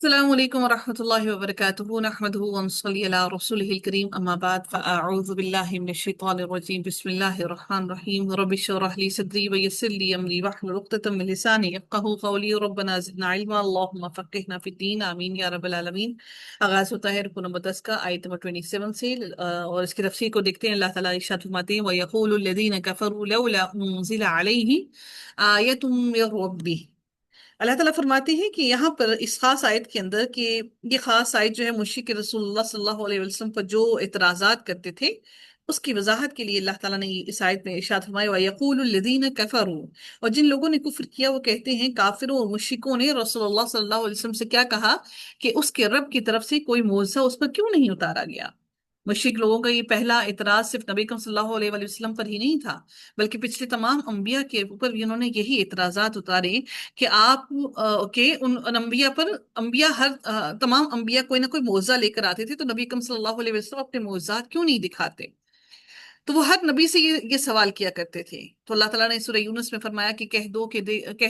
السلام عليكم ورحمة الله وبركاته نحمده ونصلي على رسوله الكريم أما بعد فأعوذ بالله من الشيطان الرجيم بسم الله الرحمن الرحيم رب اشرح لي صدري ويسر لي أمري واحلل عقدة من لساني يفقهوا قولي ربنا زدنا علما اللهم فقهنا في الدين آمين يا رب العالمين۔ آغاز ہوتا ہے رکو نمبر 10 کا آیت نمبر 27 سے اور اس کی تفسیر کو دیکھتے ہیں۔ اللہ تعالیٰ ارشاد فرماتے ہیں وَيَقُولُ الَّذِينَ كَفَرُوا لَوْلَا أُنزِلَ عَلَيْهِ آيَةٌ مِّن رَّبِّهِ۔ اللہ تعالیٰ فرماتے ہیں کہ یہاں پر اس خاص آیت کے اندر کہ یہ خاص آیت جو ہے مشرک رسول اللہ صلی اللہ علیہ وسلم پر جو اعتراضات کرتے تھے اس کی وضاحت کے لیے اللہ تعالیٰ نے اس آیت میں ارشاد فرمایا وَيَقُولُ الَّذِينَ كَفَرُوا، اور جن لوگوں نے کفر کیا وہ کہتے ہیں، کافروں اور مشرکوں نے رسول اللہ صلی اللہ علیہ وسلم سے کیا کہا کہ اس کے رب کی طرف سے کوئی معجزہ اس پر کیوں نہیں اتارا گیا۔ مشرک لوگوں کا یہ پہلا اعتراض صرف نبی اکرم صلی اللہ علیہ وآلہ وسلم پر ہی نہیں تھا، بلکہ پچھلے تمام انبیاء کے اوپر بھی انہوں نے یہی اعتراضات اتارے کہ آپ کہ ان انبیاء پر انبیاء تمام انبیاء کوئی نہ کوئی معجزہ لے کر آتے تھے، تو نبی اکرم صلی اللہ علیہ وسلم اپنے معجزات کیوں نہیں دکھاتے؟ تو وہ ہر نبی سے یہ سوال کیا کرتے تھے۔ تو اللہ تعالیٰ نے سورہ یونس میں فرمایا کہ کہہ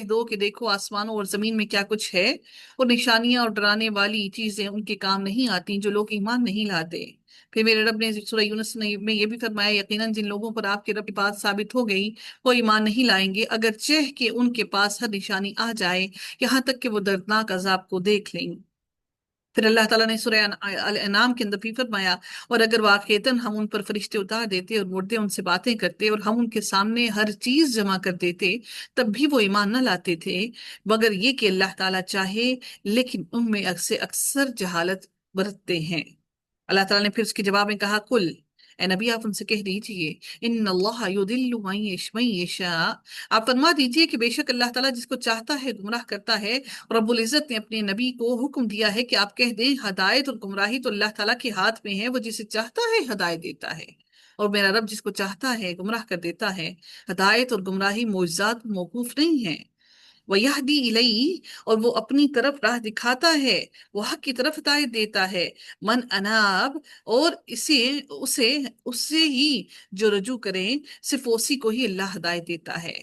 دو کہ دیکھو آسمانوں اور زمین میں کیا کچھ ہے، اور نشانیاں اور ڈرانے والی چیزیں ان کے کام نہیں آتی جو لوگ ایمان نہیں لاتے۔ پھر میرے رب نے سورہ یونس میں یہ بھی فرمایا یقیناً جن لوگوں پر آپ کے رب کی بات ثابت ہو گئی وہ ایمان نہیں لائیں گے اگرچہ کہ ان کے پاس ہر نشانی آ جائے، یہاں تک کہ وہ دردناک عذاب کو دیکھ لیں۔ پھر اللہ تعالیٰ نے سورہ انعام کے اندر بھی فرمایا اور اگر واقعتاً ہم ان پر فرشتے اتار دیتے اور مردے ان سے باتیں کرتے اور ہم ان کے سامنے ہر چیز جمع کر دیتے تب بھی وہ ایمان نہ لاتے تھے، مگر یہ کہ اللہ تعالیٰ چاہے، لیکن ان میں اکثر جہالت برتتے ہیں۔ اللہ تعالیٰ نے پھر اس کے جواب میں کہا کل، اے نبی آپ ان سے کہہ دیجئے ان اللہ یضل من یشاء، آپ فرما دیجئے کہ بے شک اللہ تعالیٰ جس کو چاہتا ہے گمراہ کرتا ہے۔ رب العزت نے اپنے نبی کو حکم دیا ہے کہ آپ کہہ دیں ہدایت اور گمراہی تو اللہ تعالیٰ کے ہاتھ میں ہے، وہ جسے چاہتا ہے ہدایت دیتا ہے، اور میرا رب جس کو چاہتا ہے گمراہ کر دیتا ہے۔ ہدایت اور گمراہی معجزات موقوف نہیں ہیں۔ وَيَهْدِي إِلَيْهِ، اور وہ اپنی طرف راہ دکھاتا ہے، وہ حق کی طرف ہدایت دیتا ہے۔ من اناب، اور اسے ہی جو رجوع کریں، صرف اسی کو ہی اللہ ہدایت دیتا ہے۔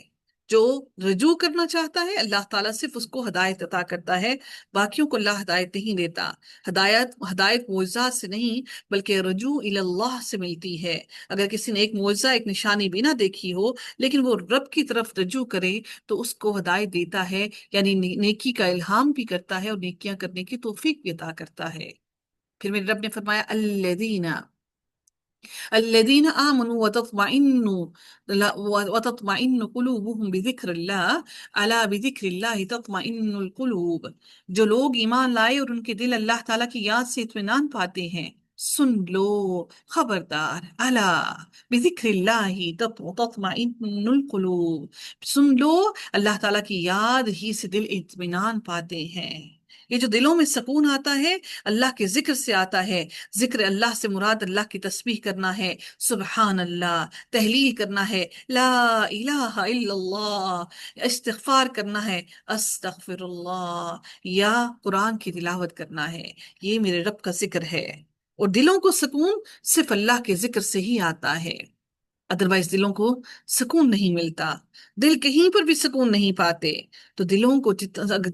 جو رجوع کرنا چاہتا ہے اللہ تعالیٰ صرف اس کو ہدایت عطا کرتا ہے، باقیوں کو اللہ ہدایت نہیں دیتا۔ ہدایت معجزات سے نہیں بلکہ رجوع الی اللہ سے ملتی ہے۔ اگر کسی نے ایک معجزہ، ایک نشانی بھی نہ دیکھی ہو لیکن وہ رب کی طرف رجوع کرے تو اس کو ہدایت دیتا ہے، یعنی نیکی کا الہام بھی کرتا ہے اور نیکیاں کرنے کی توفیق بھی عطا کرتا ہے۔ پھر میرے رب نے فرمایا الذین آمنوا وتطمئن قلوبهم بذکر اللہ الا بذکر اللہ تطمئن القلوب، جو لوگ ایمان لائے اور ان کے دل اللہ تعالیٰ کی یاد سے اطمینان پاتے ہیں، سن لو، خبردار، الا بذکر اللہ تطمئن القلوب، سن لو، اللہ تعالیٰ کی یاد ہی سے دل اطمینان پاتے ہیں۔ یہ جو دلوں میں سکون آتا ہے اللہ کے ذکر سے آتا ہے۔ ذکر اللہ سے مراد اللہ کی تسبیح کرنا ہے، سبحان اللہ، تحلیل کرنا ہے، لا الہ الا اللہ، استغفار کرنا ہے، استغفر اللہ، یا قرآن کی تلاوت کرنا ہے۔ یہ میرے رب کا ذکر ہے، اور دلوں کو سکون صرف اللہ کے ذکر سے ہی آتا ہے، ادروائز دلوں کو سکون نہیں ملتا، دل کہیں پر بھی سکون نہیں پاتے۔ تو دلوں کو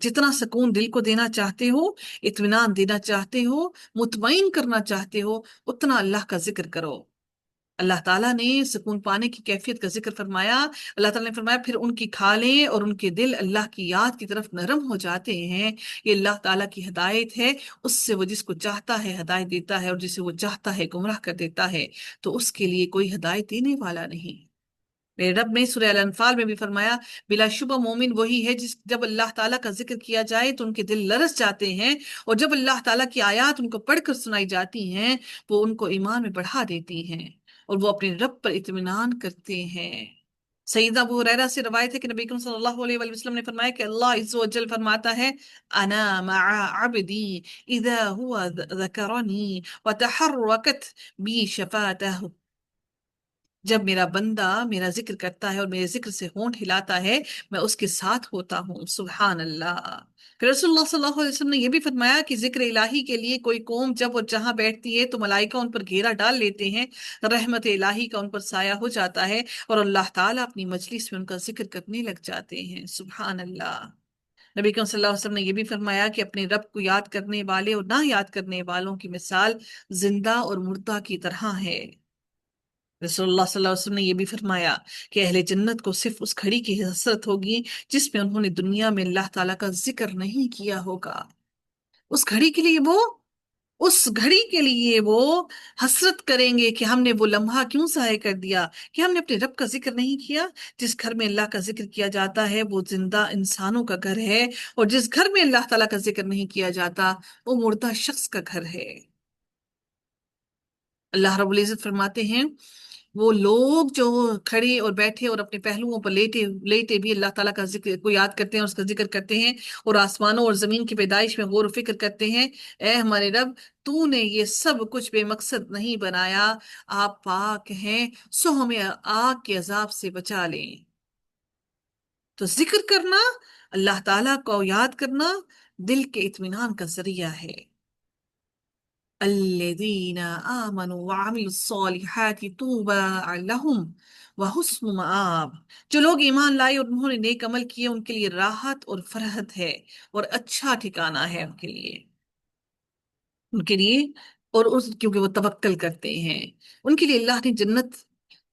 جتنا سکون دل کو دینا چاہتے ہو، اطمینان دینا چاہتے ہو، مطمئن کرنا چاہتے ہو، اتنا اللہ کا ذکر کرو۔ اللہ تعالیٰ نے سکون پانے کی کیفیت کا ذکر فرمایا۔ اللہ تعالیٰ نے فرمایا پھر ان کی کھالیں اور ان کے دل اللہ کی یاد کی طرف نرم ہو جاتے ہیں۔ یہ اللہ تعالیٰ کی ہدایت ہے، اس سے وہ جس کو چاہتا ہے ہدایت دیتا ہے، اور جسے وہ چاہتا ہے گمراہ کر دیتا ہے، تو اس کے لیے کوئی ہدایت دینے والا نہیں۔ میرے رب نے سورہ الانفال میں بھی فرمایا بلا شبہ مومن وہی ہے جب اللہ تعالیٰ کا ذکر کیا جائے تو ان کے دل لرز جاتے ہیں، اور جب اللہ تعالیٰ کی آیات ان کو پڑھ کر سنائی جاتی ہیں وہ ان کو ایمان میں بڑھا دیتی ہیں، اور وہ اپنے رب پر اطمینان کرتے ہیں۔ سیدنا ابو ہریرہ سے روایت ہے کہ نبی اکرم صلی اللہ علیہ وآلہ وسلم نے فرمایا کہ اللہ عز و جل فرماتا ہے انا مع عبدی اذا هو ذکرنی وتحرکت بی شفاتہ، جب میرا بندہ میرا ذکر کرتا ہے اور میرے ذکر سے ہونٹ ہلاتا ہے میں اس کے ساتھ ہوتا ہوں، سبحان اللہ۔ پھر رسول اللہ صلی اللہ علیہ وسلم نے یہ بھی فرمایا کہ ذکر الہی کے لیے کوئی قوم جب اور جہاں بیٹھتی ہے تو ملائکہ ان پر گھیرا ڈال لیتے ہیں، رحمت الہی کا ان پر سایہ ہو جاتا ہے، اور اللہ تعالیٰ اپنی مجلس میں ان کا ذکر کرنے لگ جاتے ہیں، سبحان اللہ۔ نبی کریم صلی اللہ علیہ وسلم نے یہ بھی فرمایا کہ اپنے رب کو یاد کرنے والے اور نہ یاد کرنے والوں کی مثال زندہ اور مردہ کی طرح ہے۔ رسول اللہ صلی اللہ علیہ وسلم نے یہ بھی فرمایا کہ اہل جنت کو صرف اس گھڑی کی حسرت ہوگی جس میں انہوں نے دنیا میں اللہ تعالیٰ کا ذکر نہیں کیا ہوگا۔ اس گھڑی کے لیے وہ اس گھڑی کے لیے وہ حسرت کریں گے کہ ہم نے وہ لمحہ کیوں ضائع کر دیا، کہ ہم نے اپنے رب کا ذکر نہیں کیا۔ جس گھر میں اللہ کا ذکر کیا جاتا ہے وہ زندہ انسانوں کا گھر ہے، اور جس گھر میں اللہ تعالیٰ کا ذکر نہیں کیا جاتا وہ مردہ شخص کا گھر ہے۔ اللہ رب العزت فرماتے ہیں وہ لوگ جو کھڑے اور بیٹھے اور اپنے پہلوؤں پر لیٹے لیٹے بھی اللہ تعالیٰ کا ذکر کو یاد کرتے ہیں اور اس کا ذکر کرتے ہیں، اور آسمانوں اور زمین کی پیدائش میں غور و فکر کرتے ہیں، اے ہمارے رب تو نے یہ سب کچھ بے مقصد نہیں بنایا، آپ پاک ہیں، سو ہمیں آگ کے عذاب سے بچا لیں۔ تو ذکر کرنا، اللہ تعالیٰ کو یاد کرنا دل کے اطمینان کا ذریعہ ہے۔ الذين آمنوا وعملوا الصالحات طوبى لهم وحسن مآب۔ جو لوگ ایمان لائے اور انہوں نے نیک عمل کیے ان کے لیے راحت اور فرحت ہے، اور اچھا ٹھکانہ ہے ان کے لیے، اور کیونکہ وہ توکل کرتے ہیں ان کے لیے اللہ نے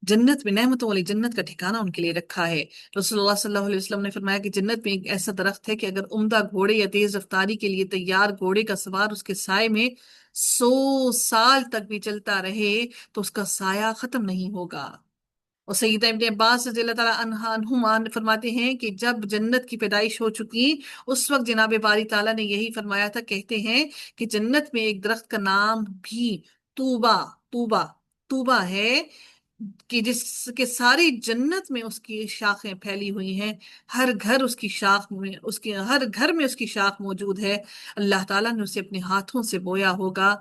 جنت میں نعمتوں والی جنت کا ٹھکانہ ان کے لیے رکھا ہے۔ رسول اللہ صلی اللہ علیہ وسلم نے فرمایا کہ جنت میں ایک ایسا درخت ہے کہ اگر عمدہ گھوڑے یا تیز رفتاری کے لیے تیار گھوڑے کا سوار اس کے سائے میں 100 سال تک بھی چلتا رہے تو اس کا سایہ ختم نہیں ہوگا۔ اور سیدہ ابن عباس رضی اللہ تعالیٰ عنہما فرماتے ہیں کہ جب جنت کی پیدائش ہو چکی اس وقت جناب باری تعالیٰ نے یہی فرمایا تھا، کہتے ہیں کہ جنت میں ایک درخت کا نام بھی طوبہ طوبہ طوبہ ہے، کہ جس کے ساری جنت میں اس کی شاخیں پھیلی ہوئی ہیں، ہر گھر اس کی شاخ میں ہر گھر میں اس کی شاخ موجود ہے۔ اللہ تعالیٰ نے اسے اپنے ہاتھوں سے بویا ہوگا،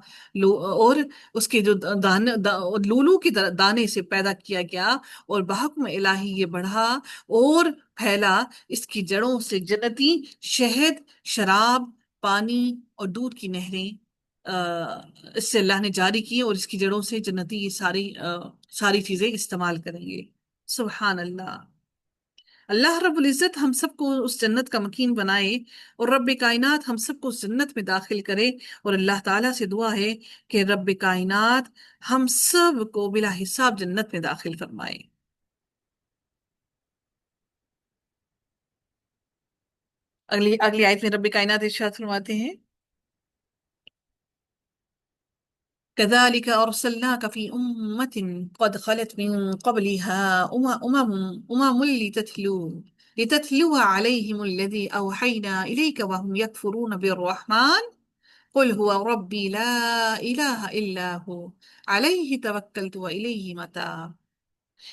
اور اس کے جو لولو کی دانے سے پیدا کیا گیا، اور بحکم الہی یہ بڑھا اور پھیلا، اس کی جڑوں سے جنتی شہد، شراب، پانی اور دودھ کی نہریں اس سے اللہ نے جاری کی، اور اس کی جڑوں سے جنتی یہ ساری چیزیں استعمال کریں گے۔ سبحان اللہ۔ اللہ رب العزت ہم سب کو اس جنت کا مکین بنائے، اور رب کائنات ہم سب کو اس جنت میں داخل کرے، اور اللہ تعالیٰ سے دعا ہے کہ رب کائنات ہم سب کو بلا حساب جنت میں داخل فرمائے۔ اگلی آیت میں رب کائنات ارشاد فرماتے ہیں كذلك أرسلناك في أمة قد خلت من قبلها أمم لتتلو عليهم الذي أوحينا إليك وهم يكفرون بالرحمن قل هو ربي لا إله إلا هو عليه توكلت وإليه متاب۔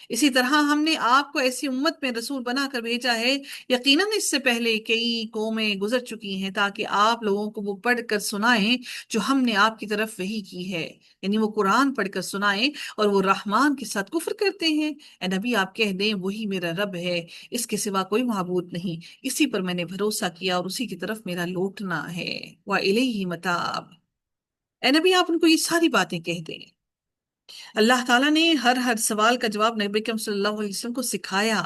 اسی طرح ہم نے آپ کو ایسی امت میں رسول بنا کر بھیجا ہے، یقیناً اس سے پہلے کئی قومیں گزر چکی ہیں، تاکہ آپ لوگوں کو وہ پڑھ کر سنائیں جو ہم نے آپ کی طرف وحی کی ہے، یعنی وہ قرآن پڑھ کر سنائیں، اور وہ رحمان کے ساتھ کفر کرتے ہیں۔ اے نبی آپ کہہ دیں وہی میرا رب ہے، اس کے سوا کوئی معبود نہیں، اسی پر میں نے بھروسہ کیا اور اسی کی طرف میرا لوٹنا ہے، وَإِلَيْهِ مَتَابٌ۔ اے نبی آپ ان کو یہ ساری باتیں کہہ دیں۔ اللہ تعالیٰ نے ہر سوال کا جواب نبی کریم صلی اللہ علیہ وسلم کو سکھایا۔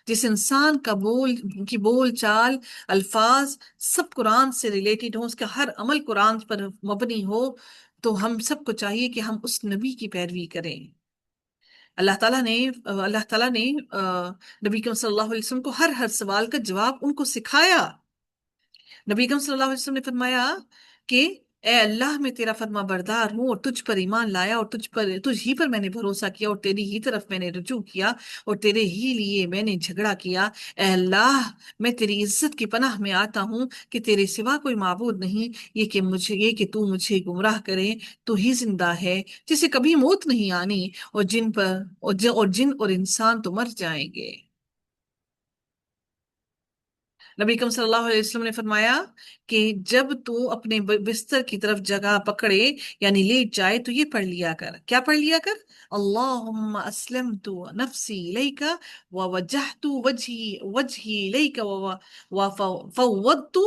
جس انسان کی بول چال، الفاظ سب قرآن سے ریلیٹڈ ہوں، اس کا ہر عمل قرآن پر مبنی ہو، تو ہم سب کو چاہیے کہ ہم اس نبی کی پیروی کریں۔ اللہ تعالیٰ نے نبی کریم صلی اللہ علیہ وسلم کو ہر سوال کا جواب ان کو سکھایا۔ نبی کریم صلی اللہ علیہ وسلم نے فرمایا کہ اے اللہ میں تیرا فرما بردار ہوں، اور تجھ پر ایمان لایا، اور تجھ ہی پر میں نے بھروسہ کیا، اور تیری ہی طرف میں نے رجوع کیا، اور تیرے ہی لیے میں نے جھگڑا کیا۔ اے اللہ میں تیری عزت کی پناہ میں آتا ہوں کہ تیرے سوا کوئی معبود نہیں، یہ کہ تو مجھے گمراہ کرے، تو ہی زندہ ہے جسے کبھی موت نہیں آنی، اور جن اور انسان تو مر جائیں گے۔ نبی اکرم صلی اللہ علیہ وسلم نے فرمایا کہ جب تو اپنے بستر کی طرف جگہ پکڑے یعنی لیٹ جائے تو یہ پڑھ لیا کر، کیا پڑھ لیا کر؟ اللہم اسلمت نفسی الیک ووجہت وجہی الیک وفوضت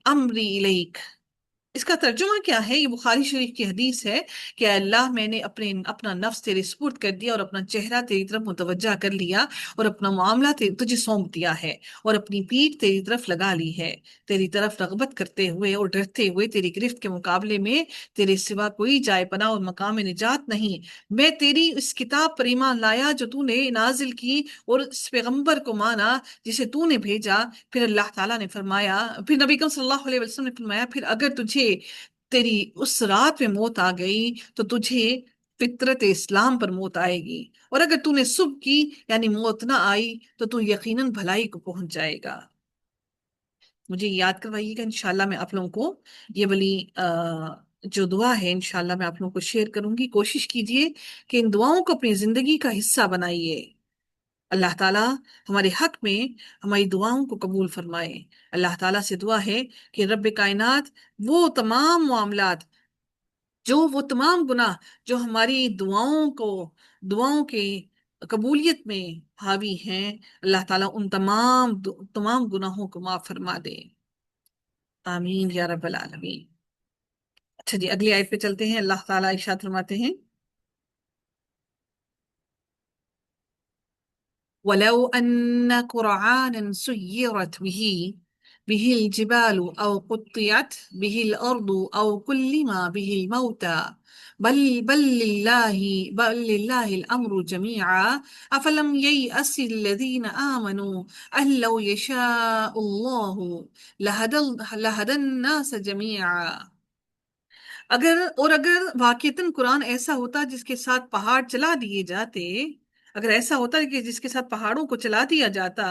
امری الیک۔ اس کا ترجمہ کیا ہے؟ یہ بخاری شریف کی حدیث ہے کہ اللہ میں نے اپنا نفس تیرے سپرد کر دیا، اور اپنا چہرہ تیری طرف متوجہ کر لیا، اور اپنا معاملہ تجھے سونپ دیا ہے، اور اپنی پیٹھ تیری طرف لگا لی ہے، تیری طرف رغبت کرتے ہوئے اور ڈرتے ہوئے، تیری گرفت کے مقابلے میں تیرے سوا کوئی جائے پناہ اور مقام نجات نہیں۔ میں تیری اس کتاب پر ایمان لایا جو تو نے نازل کی، اور اس پیغمبر کو مانا جسے تو نے بھیجا۔ پھر اللہ تعالیٰ نے فرمایا، پھر نبی کریم صلی اللہ علیہ وسلم نے فرمایا، پھر اگر تجھے تیری اس رات میں موت آ گئی تو تجھے فطرت اسلام پر موت آئے گی، اور اگر تو نے صبح کی یعنی موت نہ آئی تو یقیناً بھلائی کو پہنچ جائے گا۔ مجھے یاد کروائیے گا، انشاءاللہ میں آپ لوگوں کو یہ والی جو دعا ہے انشاءاللہ میں آپ لوگوں کو شیئر کروں گی۔ کوشش کیجئے کہ ان دعاؤں کو اپنی زندگی کا حصہ بنائیے۔ اللہ تعالیٰ ہمارے حق میں ہماری دعاؤں کو قبول فرمائے۔ اللہ تعالیٰ سے دعا ہے کہ رب کائنات وہ تمام معاملات، وہ تمام گناہ جو ہماری دعاؤں کے قبولیت میں حاوی ہیں، اللہ تعالیٰ ان تمام گناہوں کو معاف فرما دے۔ آمین یا رب العالمین۔ اچھا جی، اگلی آیت پہ چلتے ہیں۔ اللہ تعالیٰ ارشاد فرماتے ہیں، وَلَوْ أَنَّ قُرْآنًا سُيِّرَتْ بِهِ الْجِبَالُ أَوْ قُطِّعَتْ بِهِ الْأَرْضُ أَوْ كُلِّمَ بِهِ الْمَوْتَى بل لله الأمر جميعا أفلم ييأس الذين آمنوا أن لو يشاء الله لهدى الناس جميعا۔ اگر واقعتاً قرآن ایسا ہوتا جس کے ساتھ پہاڑ چلا دیے جاتے، اگر ایسا ہوتا کہ جس کے ساتھ پہاڑوں کو چلا دیا جاتا،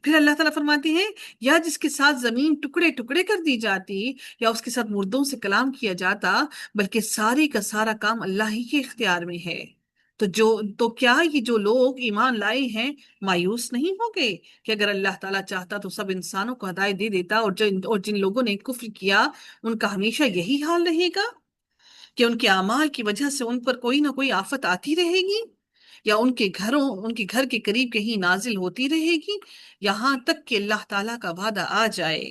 پھر اللہ تعالیٰ فرماتے ہیں، یا جس کے ساتھ زمین ٹکڑے ٹکڑے کر دی جاتی، یا اس کے ساتھ مردوں سے کلام کیا جاتا، بلکہ ساری کا سارا کام اللہ ہی کے اختیار میں ہے۔ تو کیا یہ جو لوگ ایمان لائے ہیں مایوس نہیں ہو گئے کہ اگر اللہ تعالیٰ چاہتا تو سب انسانوں کو ہدایت دے دیتا، اور جن لوگوں نے کفر کیا ان کا ہمیشہ یہی حال رہے گا کہ ان کے اعمال کی وجہ سے ان پر کوئی نہ کوئی آفت آتی رہے گی، یا ان کے گھر کے قریب کہیں نازل ہوتی رہے گی، یہاں تک کہ اللہ تعالیٰ کا وعدہ آ جائے۔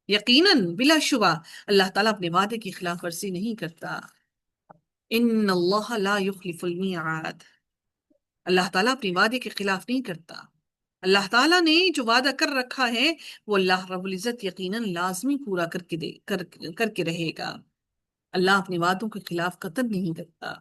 یقیناً بلا شبہ اللہ تعالیٰ اپنے وعدے کی خلاف ورزی نہیں کرتا۔ ان اللہ لا یخلف المیعاد۔ اللہ تعالیٰ اپنے وعدے کے خلاف نہیں کرتا۔ اللہ تعالیٰ نے جو وعدہ کر رکھا ہے وہ اللہ رب العزت یقیناً لازمی پورا کر کے رہے گا۔ اللہ اپنے وعدوں کے خلاف قطع نہیں کرتا۔